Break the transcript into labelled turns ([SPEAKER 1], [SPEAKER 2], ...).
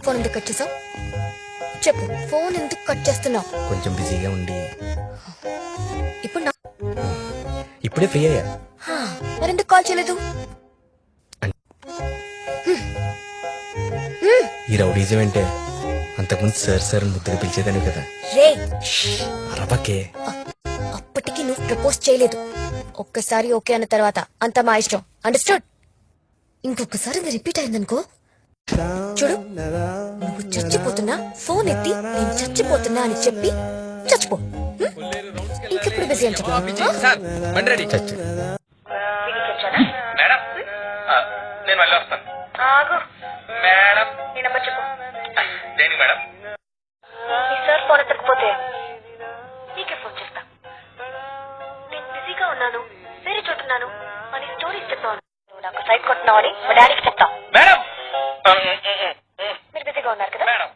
[SPEAKER 1] Phone ఎందుకు cut చేసావు? చెప్పు, ఫోన్ ఎందుకు కట్ చేస్తున్నావు?
[SPEAKER 2] కొంచెం బిజీగా ఉండి
[SPEAKER 1] ఇప్పుడు
[SPEAKER 2] ఇప్పుడే ఫ్రీ అయ్యా.
[SPEAKER 1] మరెందుకు కాల్ చేయలేదు?
[SPEAKER 2] ఈ రౌడీజం అంటే అంతకుముందు సార్ సార్ ముద్దుగా పిలిచేదాన్ని కదా.
[SPEAKER 1] రే,
[SPEAKER 2] అరబకే.
[SPEAKER 1] అప్పటికి నువ్వు ప్రపోజ్ చేయలేదు. ఒక్కసారి ఓకే అన్న తర్వాత అంతా మా ఇష్టం. అండర్స్టూడ్? ఇంకొకసారి అది రిపీట్ అయిందనుకో, చూడు, నువ్వు చచ్చిపోతున్నా ఫోన్ ఎత్తి నేను చచ్చిపోతున్నా అని చెప్పి చచ్చిపో. ఇంకెప్పుడు బిజీ అని చెప్పు.
[SPEAKER 2] చచ్చి
[SPEAKER 3] మేడం నేను మళ్ళీ వస్తాను. మేడం
[SPEAKER 1] నీ నంబర్ చెప్పు.
[SPEAKER 3] దేనికి మేడం?
[SPEAKER 1] నీ సార్ ఫోన్ ఎత్తకపోతే నీకే ఫోన్ చేస్తా. నేను బిజీగా ఉన్నాను, వేరే చోటున్నాను అని స్టోరీస్ చెప్తాను. నువ్వు నాకు సైట్ కొట్టున్నావు అని మా డాడీకి చెప్తావు.
[SPEAKER 3] మేడం
[SPEAKER 1] మీరు బిజీగా ఉన్నారు కదా?
[SPEAKER 3] మేడం